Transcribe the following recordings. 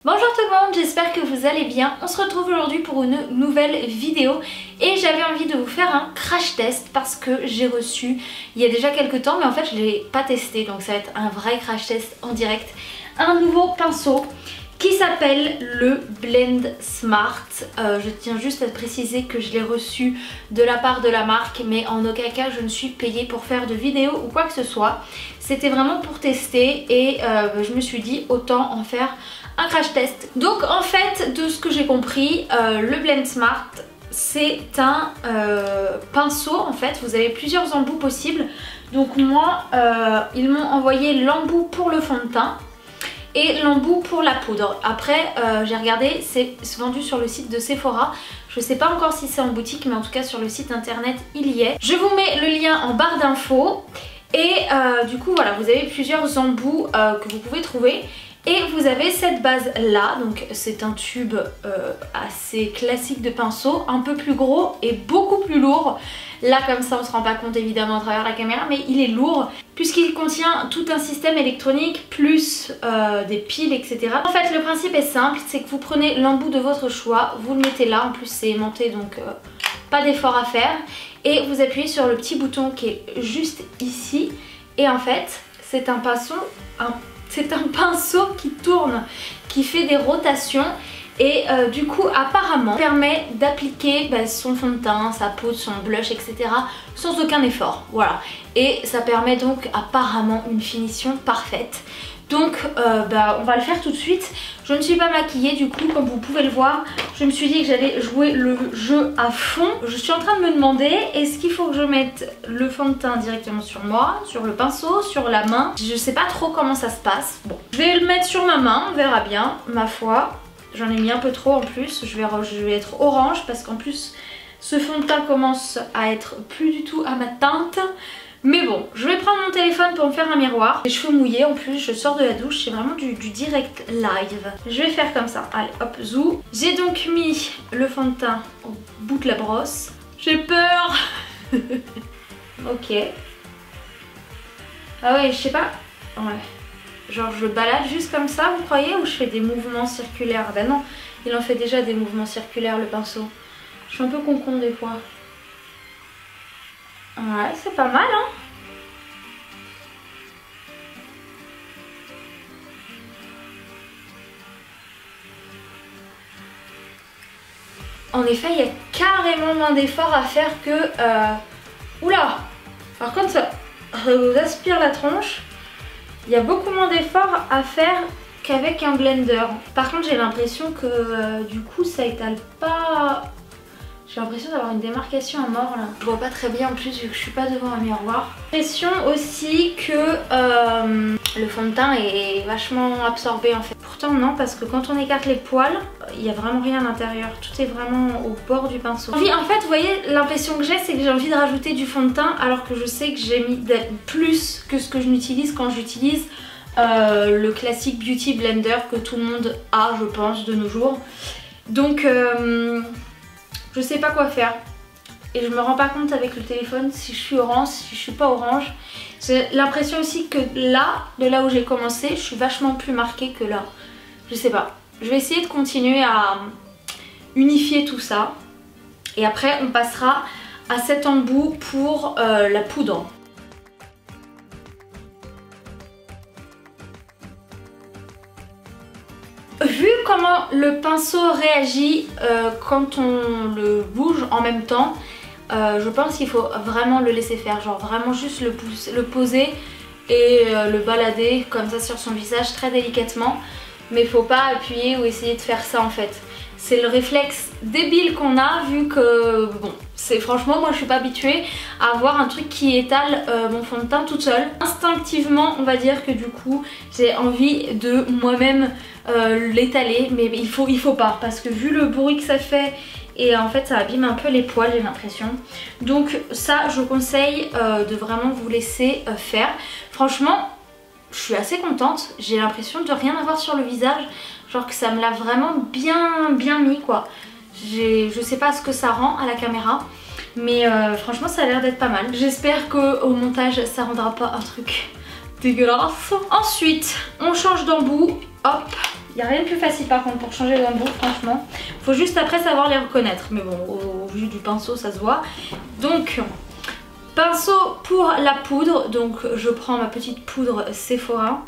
Bonjour tout le monde, j'espère que vous allez bien. On se retrouve aujourd'hui pour une nouvelle vidéo et j'avais envie de vous faire un crash test parce que j'ai reçu il y a déjà quelques temps, mais en fait je ne l'ai pas testé, donc ça va être un vrai crash test en direct. Un nouveau pinceau qui s'appelle le Blend Smart. Je tiens juste à préciser que je l'ai reçu de la part de la marque, mais en aucun cas je ne suis payée pour faire de vidéos ou quoi que ce soit. C'était vraiment pour tester et je me suis dit autant en faire un crash test. Donc en fait, de ce que j'ai compris, le Blend Smart c'est un pinceau. En fait vous avez plusieurs embouts possibles. Donc moi ils m'ont envoyé l'embout pour le fond de teint et l'embout pour la poudre. Après j'ai regardé, c'est vendu sur le site de Sephora. Je sais pas encore si c'est en boutique, mais en tout cas sur le site internet il y est. Je vous mets le lien en barre d'infos. Et du coup voilà, vous avez plusieurs embouts que vous pouvez trouver. Et vous avez cette base là, donc c'est un tube assez classique de pinceau, un peu plus gros et beaucoup plus lourd. Là comme ça on se rend pas compte évidemment à travers la caméra, mais il est lourd puisqu'il contient tout un système électronique plus des piles, etc. En fait le principe est simple, c'est que vous prenez l'embout de votre choix, vous le mettez là, en plus c'est aimanté donc pas d'effort à faire. Et vous appuyez sur le petit bouton qui est juste ici et en fait c'est un pinceau... C'est un pinceau qui tourne, qui fait des rotations et du coup apparemment permet d'appliquer son fond de teint, sa poudre, son blush, etc. sans aucun effort. Voilà. Et ça permet donc apparemment une finition parfaite. Donc on va le faire tout de suite. Je ne suis pas maquillée du coup, comme vous pouvez le voir. Je me suis dit que j'allais jouer le jeu à fond. Je suis en train de me demander, est-ce qu'il faut que je mette le fond de teint directement sur moi, sur le pinceau, sur la main? Je sais pas trop comment ça se passe. Bon, je vais le mettre sur ma main, on verra bien, ma foi. J'en ai mis un peu trop en plus, je vais être orange parce qu'en plus ce fond de teint commence à être plus du tout à ma teinte. Mais bon, je vais prendre mon téléphone pour me faire un miroir. Les cheveux mouillés en plus, je sors de la douche, c'est vraiment du direct live. Je vais faire comme ça, allez hop, zou. J'ai donc mis le fond de teint au bout de la brosse. J'ai peur. Ok. Ah ouais, je sais pas. Ouais. Genre je balade juste comme ça, vous croyez, ou je fais des mouvements circulaires? Ben non, il en fait déjà des mouvements circulaires le pinceau. Je suis un peu con des fois. Ouais, c'est pas mal hein. En effet, il y a carrément moins d'efforts à faire que... Oula! Par contre, ça vous aspire la tronche. Il y a beaucoup moins d'efforts à faire qu'avec un blender. Par contre, j'ai l'impression que du coup, ça étale pas... J'ai l'impression d'avoir une démarcation à mort là. Je vois pas très bien en plus vu que je suis pas devant un miroir. J'ai l'impression aussi que le fond de teint est vachement absorbé en fait. Pourtant non, parce que quand on écarte les poils, il n'y a vraiment rien à l'intérieur. Tout est vraiment au bord du pinceau. En fait, vous voyez, l'impression que j'ai, c'est que j'ai envie de rajouter du fond de teint alors que je sais que j'ai mis plus que ce que je n'utilise quand j'utilise le classique Beauty Blender que tout le monde a, je pense, de nos jours. Donc... je sais pas quoi faire et je me rends pas compte avec le téléphone si je suis orange, si je suis pas orange. J'ai l'impression aussi que là, de là où j'ai commencé, je suis vachement plus marquée que là. Je sais pas. Je vais essayer de continuer à unifier tout ça et après on passera à cet embout pour la poudre. Vu comment le pinceau réagit quand on le bouge en même temps, je pense qu'il faut vraiment le laisser faire, genre vraiment juste le poser et le balader comme ça sur son visage très délicatement, mais il faut pas appuyer ou essayer de faire ça en fait. C'est le réflexe débile qu'on a vu que bon, c'est franchement moi je suis pas habituée à avoir un truc qui étale mon fond de teint toute seule. Instinctivement on va dire que du coup j'ai envie de moi-même l'étaler, mais il faut pas parce que vu le bruit que ça fait et en fait ça abîme un peu les poils, j'ai l'impression. Donc ça je conseille de vraiment vous laisser faire. Franchement je suis assez contente, j'ai l'impression de rien avoir sur le visage, genre que ça me l'a vraiment bien mis quoi. Je sais pas ce que ça rend à la caméra, mais franchement ça a l'air d'être pas mal. J'espère qu'au montage ça rendra pas un truc dégueulasse. Ensuite on change d'embout, hop, Il n'y a rien de plus facile par contre pour changer les embouts, franchement. Faut juste après savoir les reconnaître. Mais bon, au vu du pinceau, ça se voit. Donc, pinceau pour la poudre. Donc, je prends ma petite poudre Sephora.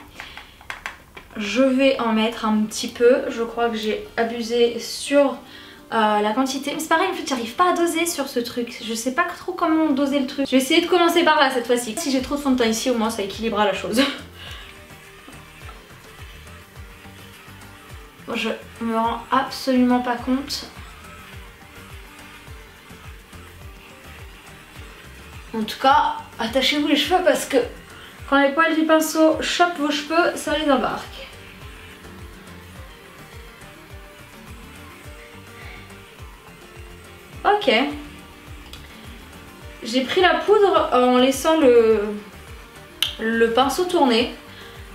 Je vais en mettre un petit peu. Je crois que j'ai abusé sur la quantité. Mais c'est pareil, en fait, j'arrive pas à doser sur ce truc. Je sais pas trop comment doser le truc. Je vais essayer de commencer par là cette fois-ci. Si j'ai trop de fond de teint ici, au moins ça équilibrera la chose. Je me rends absolument pas compte. En tout cas, attachez-vous les cheveux parce que quand les poils du pinceau chopent vos cheveux, ça les embarque. Ok. J'ai pris la poudre en laissant le pinceau tourner.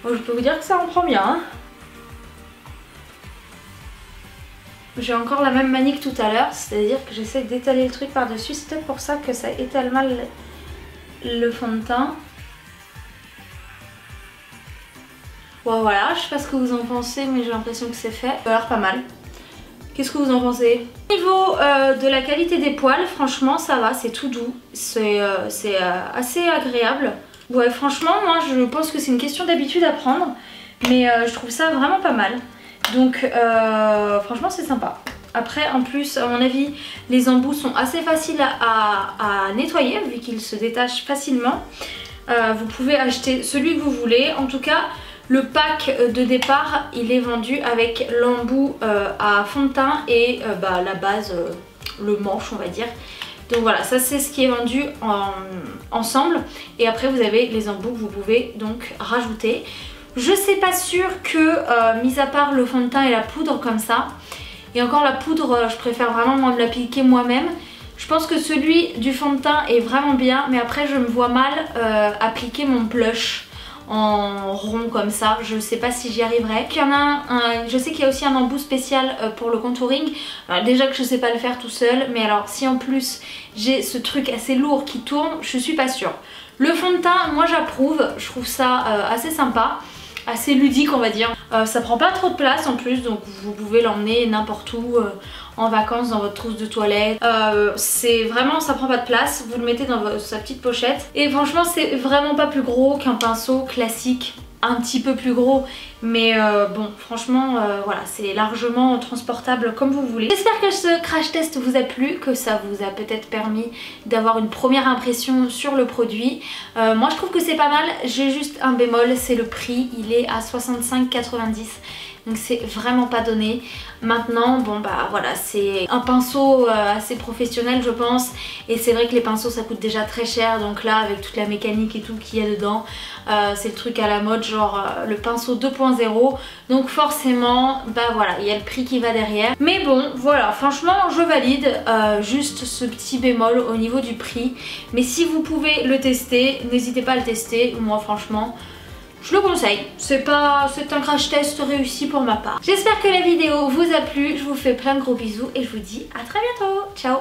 Bon, je peux vous dire que ça en prend bien. Hein. J'ai encore la même manie que tout à l'heure, c'est-à-dire que j'essaie d'étaler le truc par-dessus. C'est peut-être pour ça que ça étale mal le fond de teint. Bon voilà, je sais pas ce que vous en pensez, mais j'ai l'impression que c'est fait. Ça a l'air pas mal. Qu'est-ce que vous en pensez? Au niveau de la qualité des poils, franchement ça va, c'est tout doux. C'est assez agréable. Ouais, franchement, moi je pense que c'est une question d'habitude à prendre. Mais je trouve ça vraiment pas mal. Donc franchement c'est sympa. Après en plus à mon avis les embouts sont assez faciles à nettoyer vu qu'ils se détachent facilement. Vous pouvez acheter celui que vous voulez. En tout cas le pack de départ il est vendu avec l'embout à fond de teint et la base, le manche on va dire. Donc voilà, ça c'est ce qui est vendu ensemble. Et après vous avez les embouts que vous pouvez donc rajouter. Je sais pas sûre que, mis à part le fond de teint et la poudre comme ça, et encore la poudre, je préfère vraiment moi me l'appliquer moi-même. Je pense que celui du fond de teint est vraiment bien, mais après je me vois mal appliquer mon blush en rond comme ça. Je sais pas si j'y arriverai. Il y en a je sais qu'il y a aussi un embout spécial pour le contouring. Déjà que je sais pas le faire tout seul, mais alors si en plus j'ai ce truc assez lourd qui tourne, je suis pas sûre. Le fond de teint, moi j'approuve, je trouve ça assez sympa. Assez ludique on va dire. Ça prend pas trop de place en plus, donc vous pouvez l'emmener n'importe où en vacances dans votre trousse de toilette. C'est vraiment, ça prend pas de place, vous le mettez dans sa petite pochette. Et franchement c'est vraiment pas plus gros qu'un pinceau classique. Un petit peu plus gros, mais bon franchement voilà, c'est largement transportable comme vous voulez. J'espère que ce crash test vous a plu, que ça vous a peut-être permis d'avoir une première impression sur le produit. Moi je trouve que c'est pas mal, j'ai juste un bémol, c'est le prix, il est à 65,90 €. Donc c'est vraiment pas donné. Maintenant bon bah voilà, c'est un pinceau assez professionnel je pense. Et c'est vrai que les pinceaux ça coûte déjà très cher. Donc là avec toute la mécanique et tout qu'il y a dedans, c'est le truc à la mode genre le pinceau 2.0. Donc forcément bah voilà, il y a le prix qui va derrière. Mais bon voilà, franchement je valide, juste ce petit bémol au niveau du prix. Mais si vous pouvez le tester, n'hésitez pas à le tester. Moi franchement je le conseille, c'est un crash test réussi pour ma part. J'espère que la vidéo vous a plu, je vous fais plein de gros bisous et je vous dis à très bientôt, ciao.